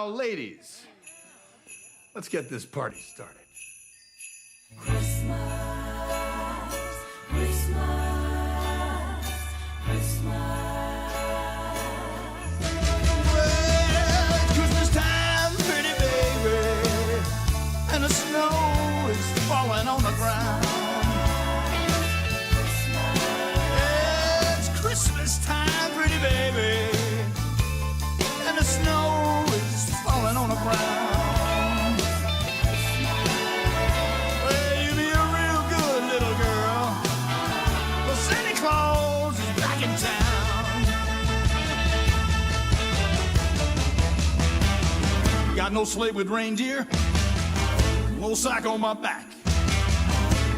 Now, ladies, let's get this party started. Christmas, Christmas, Christmas. Well, it's Christmas time, pretty baby, and the snow is falling on the ground. Yeah, it's Christmas time, pretty baby, and the snow is falling on the ground. Well, you be a real good little girl, 'cause Santa Claus is back in town. Got no sleigh with reindeer, no sack on my back.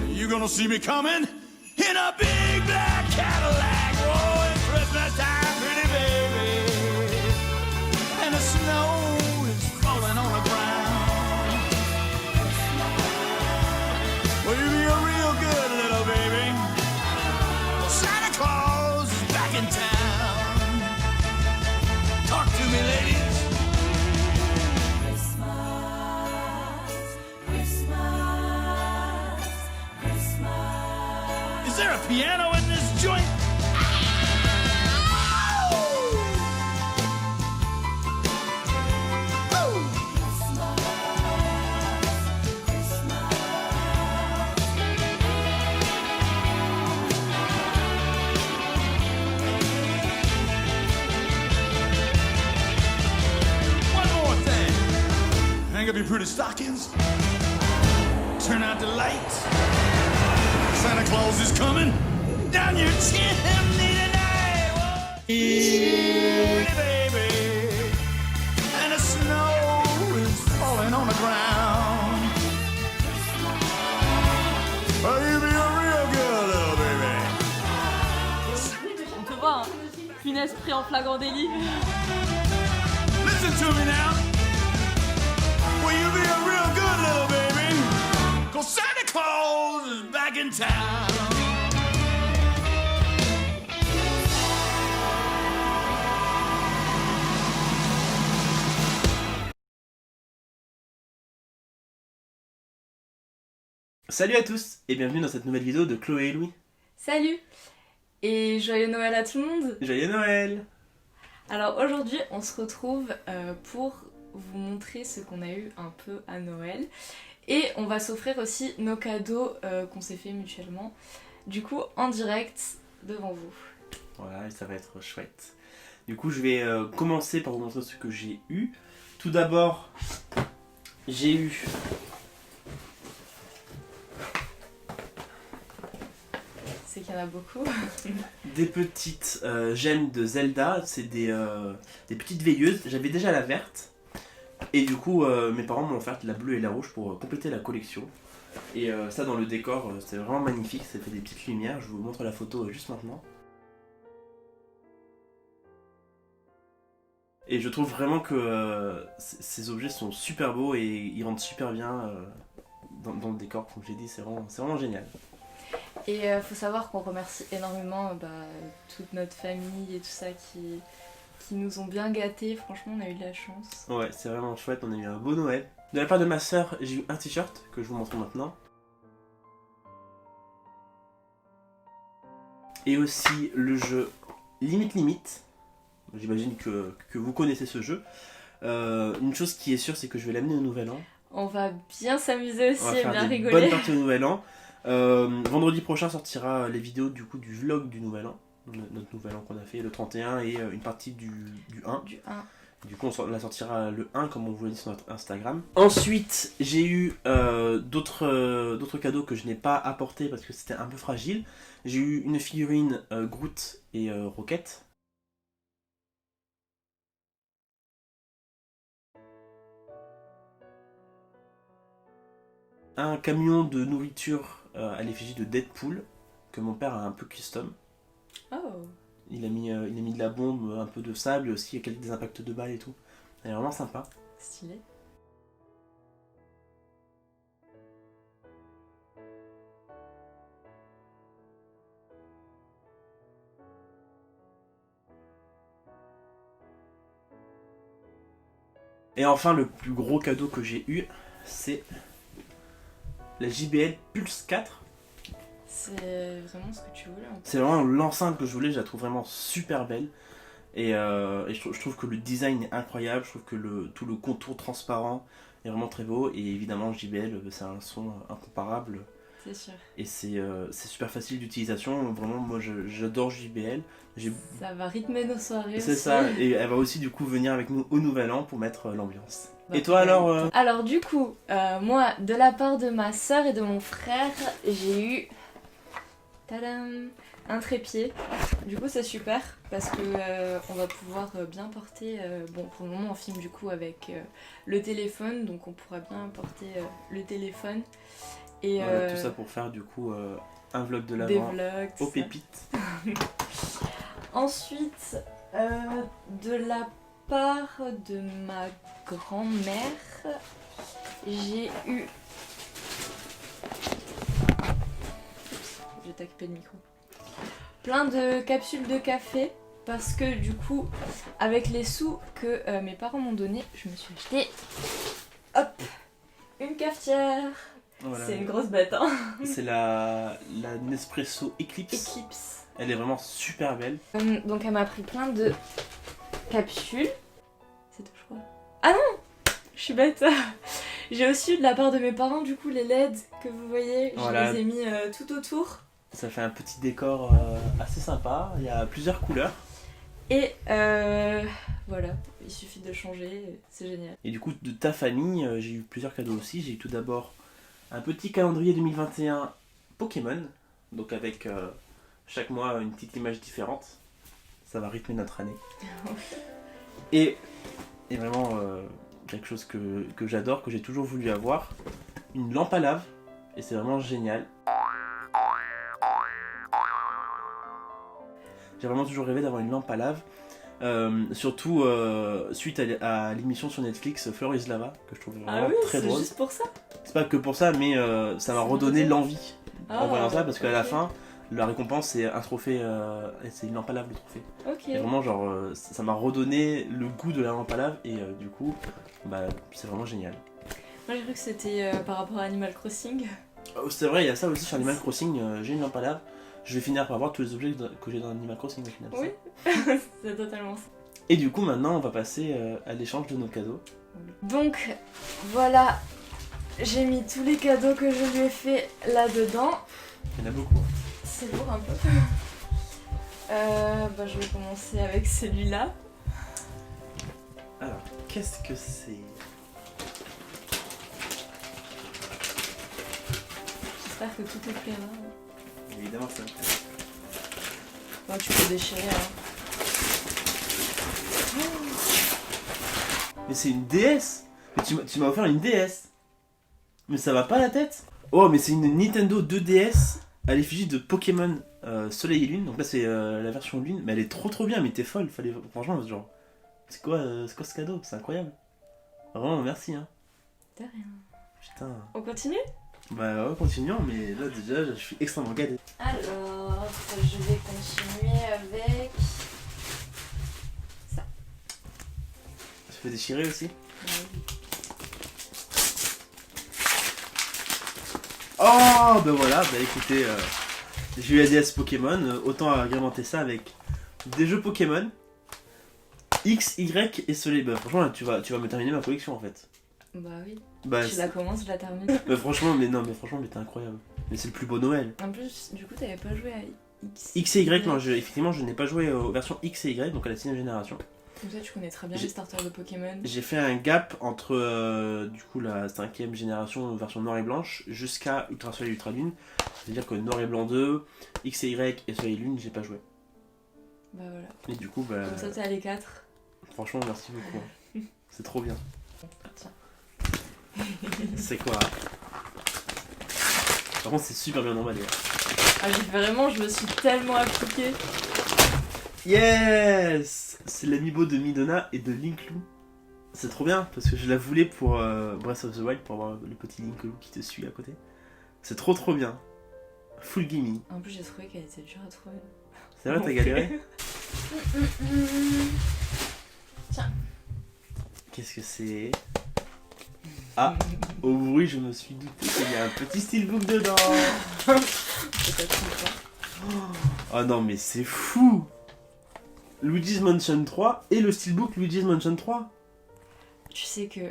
You gonna see me coming in a big black Cadillac. Oh, it's Christmas time, pretty baby, and the snow is falling on the ground. Well, you be a real good little baby, well, Santa Claus is back in town. Talk to me, ladies. Christmas, Christmas, Christmas. Is there a piano in this joint? One more thing. Hang up your pretty stockings. Turn out the lights. Santa Claus is coming down your chimney tonight. Pretty baby, and the snow is falling on the ground. Oh, you be a real good little baby. On te voit, hein. Funès pris en flagrant délit. Listen to me now. Will you be a real good little baby? 'Cause Santa Claus is back in town. Salut à tous et bienvenue dans cette nouvelle vidéo de Chloé et Louis. Salut et joyeux Noël à tout le monde. Joyeux Noël! Alors aujourd'hui on se retrouve pour vous montrer ce qu'on a eu un peu à Noël. Et on va s'offrir aussi nos cadeaux qu'on s'est fait mutuellement. Du coup en direct devant vous. Voilà, ça va être chouette. Du coup je vais commencer par vous montrer ce que j'ai eu. Tout d'abord, j'ai eu... C'est qu'il y en a beaucoup. des petites gemmes de Zelda, c'est des petites veilleuses. J'avais déjà la verte. Et du coup, mes parents m'ont offert la bleue et la rouge pour compléter la collection. Et ça, dans le décor, c'est vraiment magnifique. Ça fait des petites lumières. Je vous montre la photo juste maintenant. Et je trouve vraiment que ces objets sont super beaux et ils rentrent super bien dans le décor. Comme j'ai dit, c'est vraiment génial. Et faut savoir qu'on remercie énormément toute notre famille et tout ça qui nous ont bien gâtés. Franchement, on a eu de la chance. Ouais, c'est vraiment chouette, on a eu un beau Noël. De la part de ma soeur, j'ai eu un t-shirt que je vous montre maintenant. Et aussi le jeu Limite Limite. J'imagine que vous connaissez ce jeu. Une chose qui est sûre, c'est que je vais l'amener au Nouvel An. On va bien s'amuser aussi On va et faire bien des rigoler. bonnes parties au Nouvel An. Vendredi prochain sortira les vidéos du vlog du Nouvel An. Notre Nouvel An qu'on a fait le 31 et une partie du 1. Du 1. Du coup on la sortira le 1 comme on vous l'a dit sur notre Instagram. Ensuite j'ai eu d'autres cadeaux que je n'ai pas apportés parce que c'était un peu fragile. J'ai eu une figurine Groot et Rocket. Un camion de nourriture à l'effigie de Deadpool que mon père a un peu custom. Oh. Il a mis de la bombe, un peu de sable et aussi des impacts de balles et tout. Elle est vraiment sympa. Stylé. Et enfin, le plus gros cadeau que j'ai eu, c'est la JBL Pulse 4. C'est vraiment ce que tu voulais en fait. C'est vraiment l'enceinte que je voulais, je la trouve vraiment super belle. Et je trouve que le design est incroyable, je trouve que tout le contour transparent est vraiment très beau. Et évidemment, JBL, c'est un son incomparable. C'est sûr. Et c'est super facile d'utilisation. Vraiment, moi j'adore JBL. Ça va rythmer nos soirées. C'est aussi. ça, et elle va aussi du coup venir avec nous au Nouvel An pour mettre l'ambiance. Bah, Et toi alors Alors du coup, moi, de la part de ma soeur et de mon frère, j'ai eu tadam, un trépied. Du coup, c'est super parce que on va pouvoir bien porter. Bon, pour le moment, on filme du coup avec le téléphone, donc on pourra bien porter le téléphone. Et voilà, tout ça pour faire du coup un vlog de des l'avant vlogs. tout aux ça. pépites. Ensuite, de la part de ma grand-mère, j'ai eu. J'ai tapé le micro. Plein de capsules de café parce que du coup, avec les sous que mes parents m'ont donné, je me suis acheté. Hop, une cafetière. Voilà. C'est une grosse bête, hein. C'est la Nespresso Eclipse. Eclipse. Elle est vraiment super belle. Donc elle m'a pris plein de capsules. C'est tout, je crois. Ah non, je suis bête. J'ai aussi eu de la part de mes parents du coup les LED que vous voyez. Voilà. Je les ai mis tout autour. Ça fait un petit décor assez sympa. Il y a plusieurs couleurs. Et voilà, il suffit de changer, c'est génial. Et du coup, de ta famille, j'ai eu plusieurs cadeaux aussi. J'ai eu tout d'abord un petit calendrier 2021 Pokémon. Donc avec chaque mois une petite image différente. Ça va rythmer notre année. Et vraiment quelque chose que j'adore, que j'ai toujours voulu avoir. Une lampe à lave. Et c'est vraiment génial. J'ai vraiment toujours rêvé d'avoir une lampe à lave. Surtout suite à l'émission sur Netflix Fleur is Lava, que je trouve vraiment très c'est drôle. juste pour ça. C'est pas que pour ça, mais ça m'a C'est redonné marrant. l'envie en voyant ça, parce qu'à la ok. fin, la récompense c'est un trophée, c'est une lampe à lave le trophée. Ok. Et vraiment, genre, ça m'a redonné le goût de la lampe à lave, et du coup, bah, c'est vraiment génial. Moi j'ai cru que c'était par rapport à Animal Crossing. Oh, c'est vrai, il y a ça aussi sur Animal Crossing, j'ai une lampe à lave. Je vais finir par avoir tous les objets que j'ai dans Animal Crossing au final. Oui. C'est totalement ça. Et du coup, maintenant, on va passer à l'échange de nos cadeaux. Donc voilà, j'ai mis tous les cadeaux que je lui ai fait là-dedans. Il y en a beaucoup. C'est lourd un peu. Bah, je vais commencer avec celui-là. Alors, qu'est-ce que c'est? J'espère que tout te plaira. Évidemment, ça. Bon, tu peux déchirer. Hein. Mais c'est une DS! Mais tu m'as offert une DS! Mais ça va pas la tête? Oh, mais c'est une Nintendo 2DS à l'effigie de Pokémon Soleil et Lune. Donc là, c'est la version Lune. Mais elle est trop bien, mais t'es folle. Franchement, genre. C'est quoi ce cadeau? C'est incroyable. Vraiment, merci, hein. De rien. Putain. On continue? Bah ouais, continuons, mais là, déjà, je suis extrêmement gadé. Alors, je vais continuer avec ça. Tu peux déchirer aussi? Oh, bah voilà, bah écoutez, j'ai eu la DS Pokémon, autant agrémenter ça avec des jeux Pokémon, X, Y et Soleil. Bah franchement, là, tu vas me terminer ma collection en fait. Bah oui. Bah, Tu la commences, je la termine. bah franchement, mais t'es incroyable. Mais c'est le plus beau Noël. En plus, du coup, t'avais pas joué à X. X et Y, non, effectivement, je n'ai pas joué aux versions X et Y, donc à la 6ème génération. Comme ça, tu connais très bien J'ai- les starters de Pokémon. J'ai fait un gap entre du coup la 5ème génération version noir et blanche jusqu'à Ultra Soleil et Ultra Lune. C'est-à-dire que Noir et Blanc 2, X et Y et Soleil et Lune, j'ai pas joué. Bah voilà. Et du coup, bah, Comme ça, t'es à les 4. franchement, merci beaucoup. hein. C'est trop bien. Tiens. C'est quoi? Par contre, c'est super bien emballé. Ah, vraiment, je me suis tellement appliquée. Yes! C'est l'amiibo de Midona et de Linklu. C'est trop bien parce que je la voulais pour Breath of the Wild pour avoir le petit Linklu qui te suit à côté. C'est trop bien. Full gimme. En plus, j'ai trouvé qu'elle était dure à trouver. C'est vrai, t'as galéré? Tiens. Qu'est-ce que c'est? Ah, au bruit, je me suis douté qu'il y a un petit steelbook dedans. Peut-être pas. Oh non, mais c'est fou. Luigi's Mansion 3 et le steelbook Luigi's Mansion 3. Tu sais que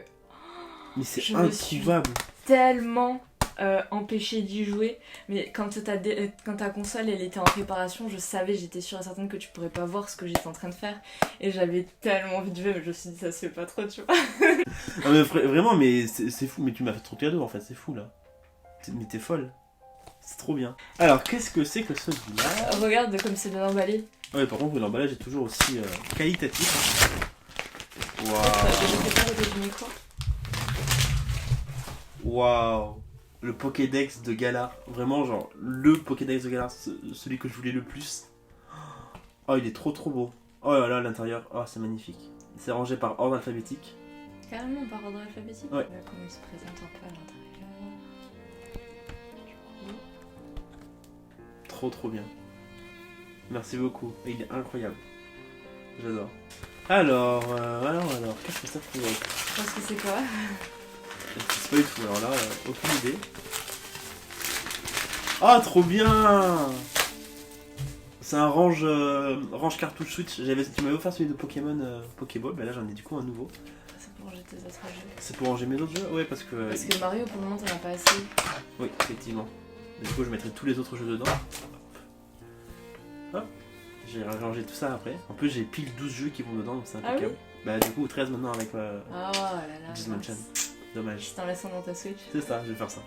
Mais c'est Je me suis- introuvable. tellement empêché d'y jouer, mais quand ta console elle était en réparation, je savais, j'étais sûre et certaine que tu pourrais pas voir ce que j'étais en train de faire, et j'avais tellement envie de jouer, mais je me suis dit ça se fait pas trop, tu vois. Ah, mais vraiment, mais c'est fou. Mais tu m'as fait trop de cadeaux en fait, c'est fou là. Mais t'es folle. C'est trop bien. Alors, qu'est-ce que c'est que celui-là? Regarde comme c'est bien emballé. Ouais, par contre, l'emballage est toujours aussi qualitatif. Je sais pas côté du micro. Waouh. Le Pokédex de Galar. Vraiment, genre, le Pokédex de Galar, celui que je voulais le plus. Oh, il est trop beau. Oh là là, l'intérieur, oh, c'est magnifique. C'est rangé par ordre alphabétique. Carrément par ordre alphabétique. Ouais. Comment il se présente un peu à l'intérieur. Du coup. Trop bien. Merci beaucoup. Il est incroyable. J'adore. Alors, qu'est-ce que ça peut être? Je pense que c'est quoi? Je sais pas du tout, alors là, aucune idée. Ah, trop bien! C'est un range cartouche Switch. Tu m'avais offert celui de Pokémon Pokéball, mais là j'en ai du coup un nouveau. C'est pour ranger tes autres jeux. C'est pour ranger mes autres jeux? Ouais, parce que... Parce que Mario pour le moment t'en as pas assez. Oui, effectivement. Du coup, je mettrai tous les autres jeux dedans. Hop. J'ai rangé tout ça après. En plus, j'ai pile 12 jeux qui vont dedans, donc c'est Ah impeccable. Bah, du coup, 13 maintenant avec Oh là là. Luigi's Mansion. Dommage. C'est en laissant dans ta Switch. C'est ça, je vais faire ça.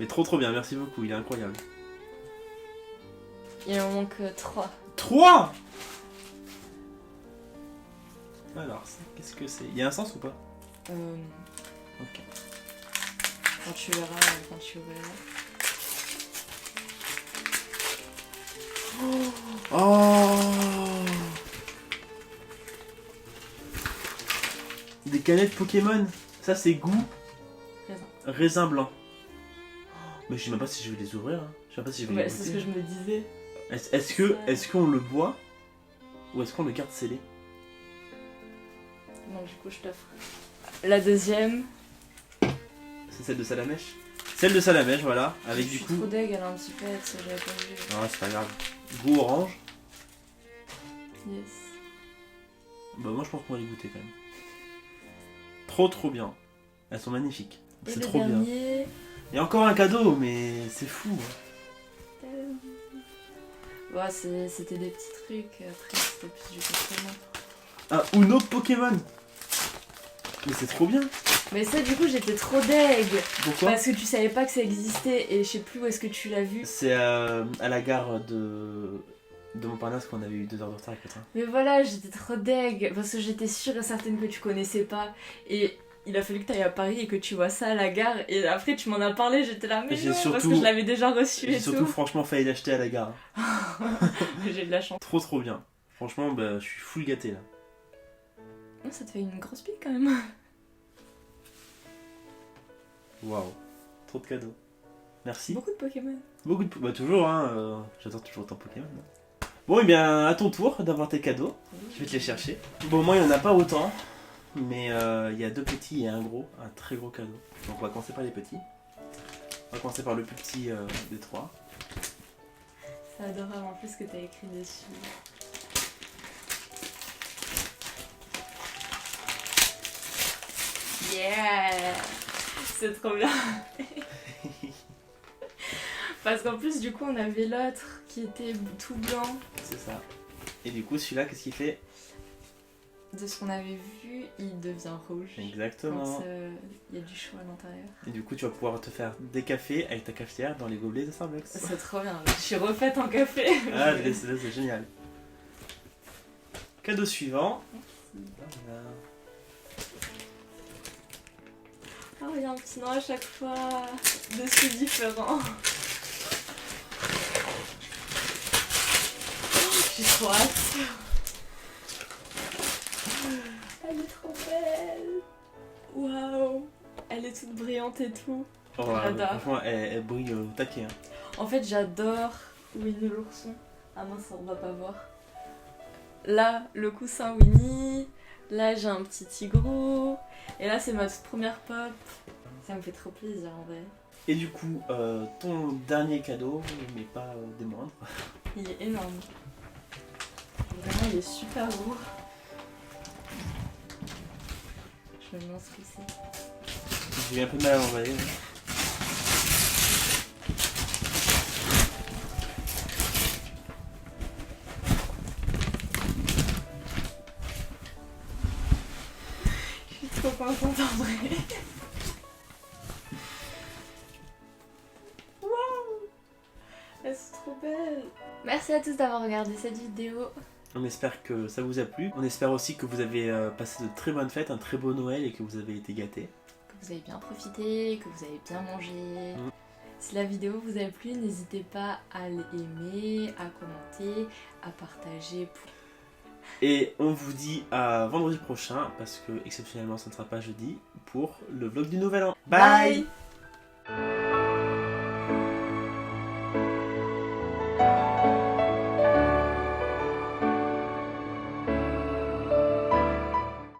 Mais trop bien, merci beaucoup, il est incroyable. Il en manque 3. 3! Alors, qu'est-ce que c'est? Il y a un sens ou pas? Ok. Quand tu verras, quand tu ouvriras. Oh! Des canettes Pokémon. Ça, c'est goût Raisin. raisin blanc. Mais je sais même pas si je vais les ouvrir. Hein. Je sais même pas si je vais Ouais, les c'est ce goûter. que je me disais. Est-ce qu'on le boit ou est-ce qu'on le garde scellé? Donc du coup, je t'offre. La deuxième. C'est celle de Salamèche. Celle de Salamèche, voilà. Avec Je du suis coup. trop deg, elle a un petit peu, ça j'avais pas vu. Non, c'est pas grave. Goût orange. Yes. Bah, moi je pense qu'on va les goûter quand même. Trop bien. Elles sont magnifiques. Et C'est le trop bien. dernier. Il y a encore un cadeau, mais c'est fou. Hein. Ouais, c'était des petits trucs, après c'était plus du Pokémon. Un Uno Pokémon. Mais c'est trop bien. Mais ça, du coup, j'étais trop deg. Pourquoi? Parce que tu savais pas que ça existait et je sais plus où est-ce que tu l'as vu. C'est à la gare de Montparnasse qu'on avait eu 2 heures de retard avec le train. Mais voilà, j'étais trop deg parce que j'étais sûre et certaine que tu connaissais pas. Et il a fallu que tu ailles à Paris et que tu vois ça à la gare. Et après, tu m'en as parlé, j'étais là, mais J'ai non, parce surtout- que je l'avais déjà reçu J'ai et surtout tout. franchement failli l'acheter à la gare. J'ai de la chance. Trop bien. Franchement, bah, je suis full gâté là. Oh, ça te fait une grosse pique quand même. Waouh. Trop de cadeaux. Merci. Beaucoup de Pokémon. Beaucoup de... Bah toujours, hein. J'adore toujours ton Pokémon. Bon, et bien, à ton tour d'avoir tes cadeaux. Je vais te les chercher. Bon, moi, il n'y en a pas autant. Mais il y a 2 petits et un gros. Un très gros cadeau. Donc, on va commencer par les petits. On va commencer par le plus petit des 3. C'est adorable en plus ce que t'as écrit dessus. Yeah! C'est trop bien. Parce qu'en plus, du coup, on avait l'autre qui était tout blanc. C'est ça. Et du coup, celui-là, qu'est-ce qu'il fait? De ce qu'on avait vu, il devient rouge. Exactement. Quand il y a du chaud à l'intérieur. Et du coup, tu vas pouvoir te faire des cafés avec ta cafetière dans les gobelets de Starbucks. C'est trop bien. Je suis refaite en café. Ah, c'est génial. Cadeau suivant. Voilà. Oh, il y a un petit nom à chaque fois. Dessus différent. J'ai trop hâte. Elle est trop belle. Waouh. Elle est toute brillante et tout. Oh, J'adore. franchement, elle brille au taquet. Hein. En fait, j'adore Winnie l'ourson. Ah mince, on va pas voir. Là, le coussin Winnie, Là j'ai un petit tigrou. Et là c'est ma toute première pop. Ça me fait trop plaisir en vrai. Et du coup, ton dernier cadeau, mais pas des moindres. Il est énorme. Vraiment il est super lourd. Je me demande ce que c'est. J'ai eu un peu de mal à l'emballer. Je suis trop contente en vrai. Waouh! Elles sont trop belles. Merci à tous d'avoir regardé cette vidéo. On espère que ça vous a plu. On espère aussi que vous avez passé de très bonnes fêtes, un très beau Noël et que vous avez été gâtés. Que vous avez bien profité, que vous avez bien mangé. Si la vidéo vous a plu, n'hésitez pas à l'aimer, à commenter, à partager. Et on vous dit à vendredi prochain, parce que exceptionnellement ça ne sera pas jeudi, pour le vlog du Nouvel An. Bye.